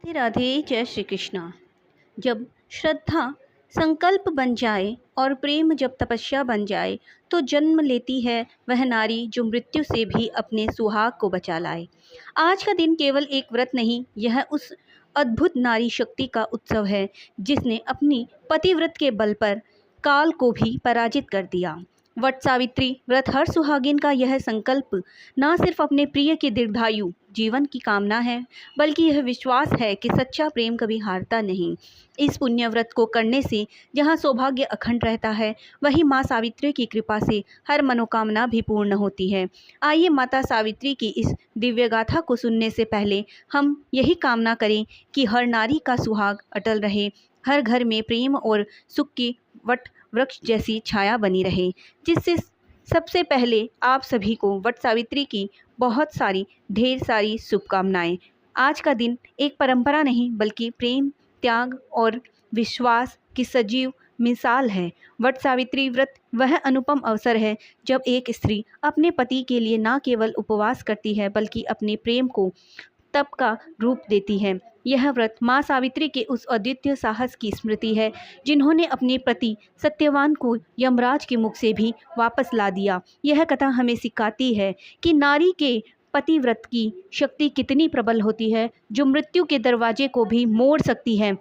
राधे राधे, जय श्री कृष्णा। जब श्रद्धा संकल्प बन जाए और प्रेम जब तपस्या बन जाए तो जन्म लेती है वह नारी जो मृत्यु से भी अपने सुहाग को बचा लाए। आज का दिन केवल एक व्रत नहीं, यह उस अद्भुत नारी शक्ति का उत्सव है जिसने अपनी पतिव्रत के बल पर काल को भी पराजित कर दिया। वट सावित्री व्रत हर सुहागिन का यह संकल्प न सिर्फ अपने प्रिय के दीर्घायु जीवन की कामना है, बल्कि यह विश्वास है कि सच्चा प्रेम कभी हारता नहीं। इस पुण्य व्रत को करने से जहाँ सौभाग्य अखंड रहता है, वहीं माँ सावित्री की कृपा से हर मनोकामना भी पूर्ण होती है। आइए माता सावित्री की इस दिव्य गाथा को सुनने से पहले हम यही कामना करें कि हर नारी का सुहाग अटल रहे, हर घर में प्रेम और सुख की वट वृक्ष जैसी छाया बनी रहे। जिससे सबसे पहले आप सभी को वट सावित्री की बहुत सारी ढेर सारी शुभकामनाएं। आज का दिन एक परंपरा नहीं बल्कि प्रेम, त्याग और विश्वास की सजीव मिसाल है। वट सावित्री व्रत वह अनुपम अवसर है जब एक स्त्री अपने पति के लिए न केवल उपवास करती है बल्कि अपने प्रेम को तप का रूप देती है। यह व्रत माँ सावित्री के उस अद्वितीय साहस की स्मृति है जिन्होंने अपने पति सत्यवान को यमराज के मुख से भी वापस ला दिया। यह कथा हमें सिखाती है कि नारी के पतिव्रत की शक्ति कितनी प्रबल होती है, जो मृत्यु के दरवाजे को भी मोड़ सकती है।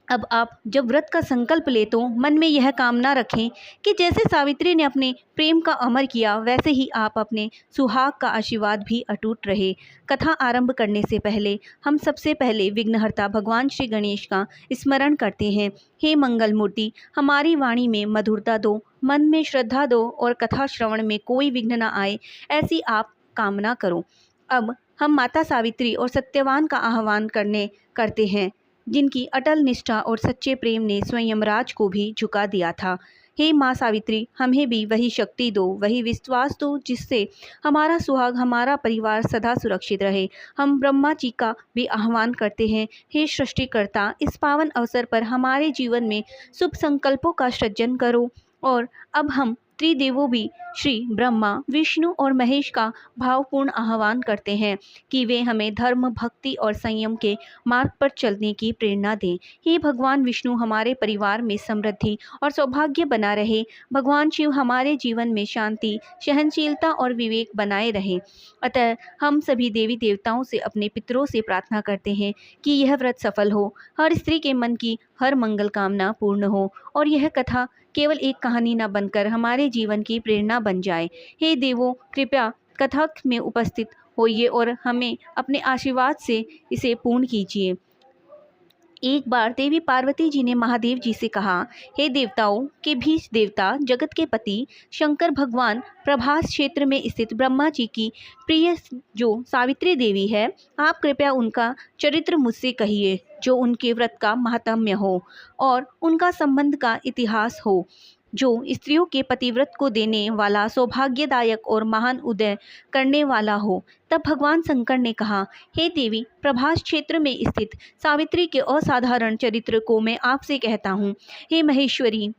अब आप जब व्रत का संकल्प ले तो मन में यह कामना रखें कि जैसे सावित्री ने अपने प्रेम का अमर किया, वैसे ही आप अपने सुहाग का आशीर्वाद भी अटूट रहे। कथा आरंभ करने से पहले हम सबसे पहले विघ्नहर्ता भगवान श्री गणेश का स्मरण करते हैं। हे मंगल मूर्ति, हमारी वाणी में मधुरता दो, मन में श्रद्धा दो और कथा श्रवण में कोई विघ्न न आए, ऐसी आप कामना करो। अब हम माता सावित्री और सत्यवान का आह्वान करते हैं, जिनकी अटल निष्ठा और सच्चे प्रेम ने स्वयं यमराज को भी झुका दिया था। हे माँ सावित्री, हमें भी वही शक्ति दो, वही विश्वास दो जिससे हमारा सुहाग, हमारा परिवार सदा सुरक्षित रहे। हम ब्रह्मा जी का भी आह्वान करते हैं। हे सृष्टिकर्ता, इस पावन अवसर पर हमारे जीवन में शुभ संकल्पों का सृजन करो। और अब हम त्रिदेवों भी श्री ब्रह्मा, विष्णु और महेश का भावपूर्ण आह्वान करते हैं कि वे हमें धर्म, भक्ति और संयम के मार्ग पर चलने की प्रेरणा दें। हे भगवान विष्णु, हमारे परिवार में समृद्धि और सौभाग्य बना रहे। भगवान शिव हमारे जीवन में शांति, सहनशीलता और विवेक बनाए रहे। अतः हम सभी देवी देवताओं से, अपने पितरों से प्रार्थना करते हैं कि यह व्रत सफल हो, हर स्त्री के मन की हर मंगल कामना पूर्ण हो और यह कथा केवल एक कहानी न बनकर हमारे जीवन की प्रेरणा बन जाए। हे देवों, कृपया कथा में उपस्थित होइए और हमें अपने आशीर्वाद से इसे पूर्ण कीजिए। एक बार देवी पार्वती जी ने महादेव जी से कहा, हे देवताओं के भी देवता, जगत के पति शंकर भगवान, प्रभास क्षेत्र में स्थित ब्रह्मा जी की प्रिय जो सावित्री देवी है, आप कृपया उनका चरित्र मुझसे कहिए, जो उनके व्रत का महात्म्य हो और उनका संबंध का इतिहास हो, जो स्त्रियों के पतिव्रत को देने वाला, सौभाग्यदायक और महान उदय करने वाला हो। तब भगवान शंकर ने कहा, हे देवी, प्रभास क्षेत्र में स्थित सावित्री के असाधारण चरित्र को मैं आपसे कहता हूँ। हे महेश्वरी,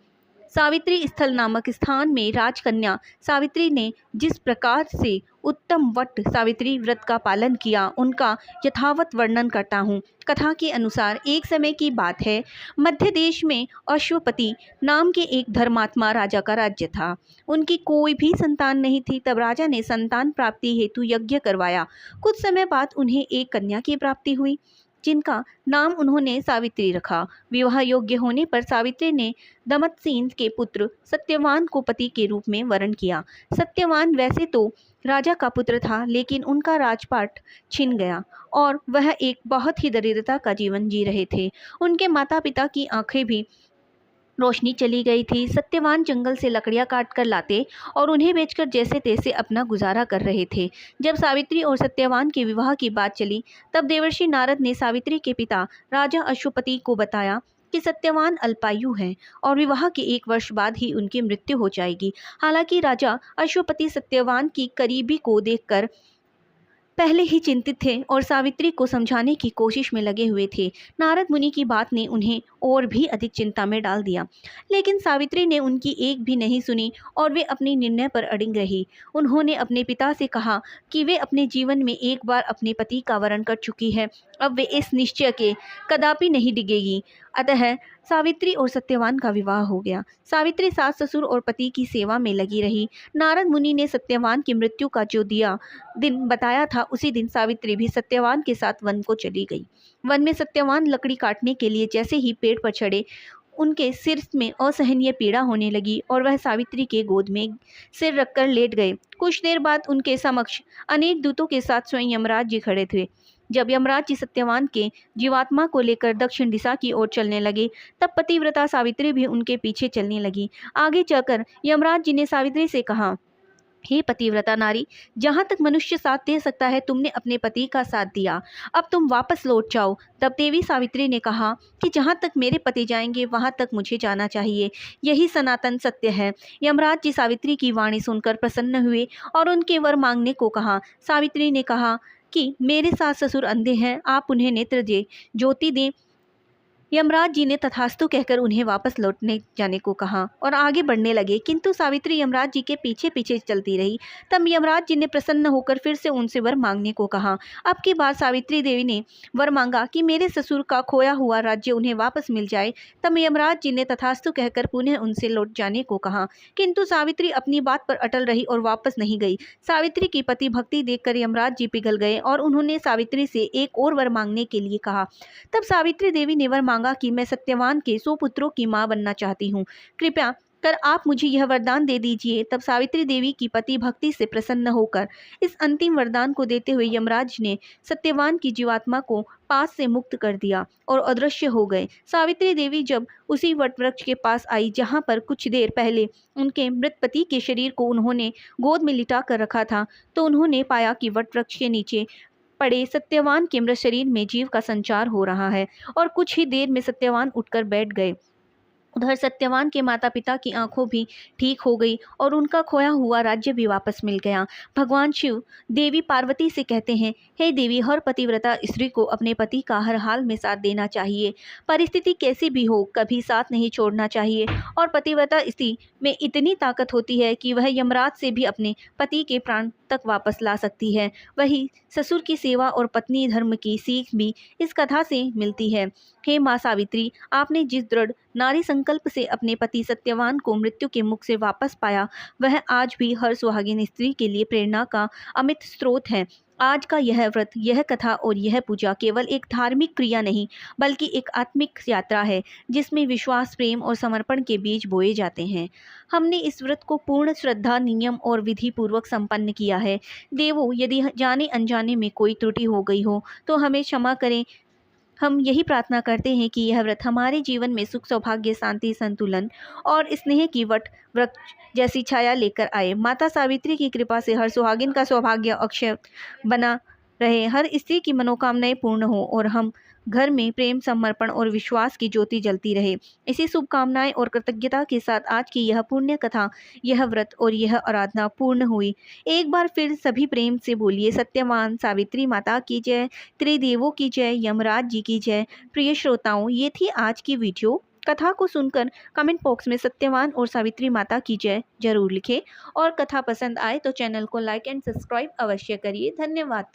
सावित्री स्थल नामक स्थान में राजकन्या सावित्री ने जिस प्रकार से उत्तम वट सावित्री व्रत का पालन किया, उनका यथावत वर्णन करता हूँ। कथा के अनुसार एक समय की बात है, मध्य देश में अश्वपति नाम के एक धर्मात्मा राजा का राज्य था। उनकी कोई भी संतान नहीं थी। तब राजा ने संतान प्राप्ति हेतु यज्ञ करवाया। कुछ समय बाद उन्हें एक कन्या की प्राप्ति हुई, जिनका नाम उन्होंने सावित्री रखा। विवाह योग्य होने पर सावित्री ने दमत्सेन के पुत्र सत्यवान को पति के रूप में वरण किया। सत्यवान वैसे तो राजा का पुत्र था, लेकिन उनका राजपाट छिन गया और वह एक बहुत ही दरिद्रता का जीवन जी रहे थे। उनके माता पिता की आंखें भी रोशनी चली गई थी। सत्यवान जंगल से लकड़ियां काट कर लाते और उन्हें बेचकर जैसे तैसे अपना गुजारा कर रहे थे। जब सावित्री और सत्यवान के विवाह की बात चली, तब देवर्षि नारद ने सावित्री के पिता राजा अश्वपति को बताया कि सत्यवान अल्पायु हैं और विवाह के 1 वर्ष बाद ही उनकी मृत्यु हो जाएगी। हालांकि राजा अश्वपति सत्यवान की करीबी को देखकर पहले ही चिंतित थे और सावित्री को समझाने की कोशिश में लगे हुए थे। नारद मुनि की बात ने उन्हें और भी अधिक चिंता में डाल दिया, लेकिन सावित्री ने उनकी एक भी नहीं सुनी और वे अपने निर्णय पर अड़िग रही। उन्होंने अपने पिता से कहा कि वे अपने जीवन में एक बार अपने पति का वरण कर चुकी है, अब वे इस निश्चय के कदापि नहीं डिगेगी। अतः सावित्री और सत्यवान का विवाह हो गया। सावित्री सास ससुर और पति की सेवा में लगी रही। नारद मुनि ने सत्यवान की मृत्यु का जो दिन बताया था, उसी दिन सावित्री भी सत्यवान के साथ वन को चली गई। वन में सत्यवान लकड़ी काटने के लिए जैसे ही पेड़ पर चढ़े, उनके सिर में असहनीय पीड़ा होने लगी और वह सावित्री के गोद में सिर रखकर लेट गए। कुछ देर बाद उनके समक्ष अनेक दूतों के साथ स्वयं यमराज जी खड़े थे। जब यमराज जी सत्यवान के जीवात्मा को लेकर दक्षिण दिशा की ओर चलने लगे, तब पतिव्रता सावित्री भी उनके पीछे चलने लगी। आगे चलकर यमराज जी ने सावित्री से कहा, हे पतिव्रता नारी, जहाँ तक मनुष्य साथ दे सकता है तुमने अपने पति का साथ दिया, अब तुम वापस लौट जाओ। तब देवी सावित्री ने कहा कि जहाँ तक मेरे पति जाएंगे वहाँ तक मुझे जाना चाहिए, यही सनातन सत्य है। यमराज जी सावित्री की वाणी सुनकर प्रसन्न हुए और उनके वर मांगने को कहा। सावित्री ने कहा कि मेरे सास ससुर अंधे हैं, आप उन्हें नेत्र दे, ज्योति दें। यमराज जी ने तथास्तु कहकर उन्हें वापस लौटने जाने को कहा और आगे बढ़ने लगे, किंतु सावित्री यमराज जी के पीछे पीछे चलती रही। तब यमराज जी ने प्रसन्न होकर फिर से उनसे वर मांगने को कहा। अब की बार सावित्री देवी ने वर मांगा कि मेरे ससुर का खोया हुआ राज्य उन्हें वापस मिल जाए। तब यमराज जी ने तथास्तु कहकर पुनः उनसे लौट जाने को कहा, किंतु सावित्री अपनी बात पर अटल रही और वापस नहीं गई। सावित्री की पति भक्ति देखकर यमराज जी पिघल गए और उन्होंने सावित्री से एक और वर मांगने के लिए कहा। तब सावित्री देवी ने वर मांगा कि मैं सत्यवान के 100 पुत्रों की मां बनना चाहती हूँ, कृपया कर आप मुझे यह वरदान दे दीजिए। तब सावित्री देवी की पति भक्ति से प्रसन्न होकर इस अंतिम वरदान को देते हुए यमराज ने सत्यवान की जीवात्मा को पास से मुक्त कर दिया और अदृश्य हो गए। सावित्री देवी जब उसी वट वृक्ष के पास आई जहाँ पर कुछ देर पहले उनके मृत पति के शरीर को उन्होंने गोद में लिटा कर रखा था, तो उन्होंने पाया कि वट वृक्ष के नीचे पड़े सत्यवान के मृत शरीर में जीव का संचार हो रहा है और कुछ ही देर में सत्यवान उठकर बैठ गए। उधर सत्यवान के माता पिता की आंखों भी ठीक हो गई और उनका खोया हुआ राज्य भी वापस मिल गया। भगवान शिव देवी पार्वती से कहते हैं, हे देवी, हर पतिव्रता स्त्री को अपने पति का हर हाल में साथ देना चाहिए, परिस्थिति कैसी भी हो कभी साथ नहीं छोड़ना चाहिए। और पतिव्रता स्त्री में इतनी ताकत होती है कि वह यमराज से भी अपने पति के प्राण तक वापस ला सकती है। वही ससुर की सेवा और पत्नी धर्म की सीख भी इस कथा से मिलती है। हे माँ सावित्री, आपने जिस दृढ़ नारी संकल्प से अपने पति सत्यवान को मृत्यु के मुख से वापस पाया, वह आज भी हर सुहागिन स्त्री के लिए प्रेरणा का अमित स्रोत है। आज का यह व्रत, यह कथा और यह पूजा केवल एक धार्मिक क्रिया नहीं, बल्कि एक आत्मिक यात्रा है जिसमें विश्वास, प्रेम और समर्पण के बीज बोए जाते हैं। हमने इस व्रत को पूर्ण श्रद्धा, नियम और विधि पूर्वक संपन्न किया है। देवों, यदि जाने अनजाने में कोई त्रुटि हो गई हो तो हमें क्षमा करें। हम यही प्रार्थना करते हैं कि यह व्रत हमारे जीवन में सुख, सौभाग्य, शांति, संतुलन और स्नेह की वट वृक्ष जैसी छाया लेकर आए। माता सावित्री की कृपा से हर सुहागिन का सौभाग्य अक्षय बना रहे, हर स्त्री की मनोकामनाएं पूर्ण हो और हम घर में प्रेम, समर्पण और विश्वास की ज्योति जलती रहे। इसी शुभकामनाएं और कृतज्ञता के साथ आज की यह पुण्य कथा, यह व्रत और यह आराधना पूर्ण हुई। एक बार फिर सभी प्रेम से बोलिए, सत्यवान सावित्री माता की जय, त्रिदेवों की जय, यमराज जी की जय। प्रिय श्रोताओं, ये थी आज की वीडियो। कथा को सुनकर कमेंट बॉक्स में सत्यवान और सावित्री माता की जय जरूर लिखें और कथा पसंद आए तो चैनल को लाइक एंड सब्सक्राइब अवश्य करिए। धन्यवाद।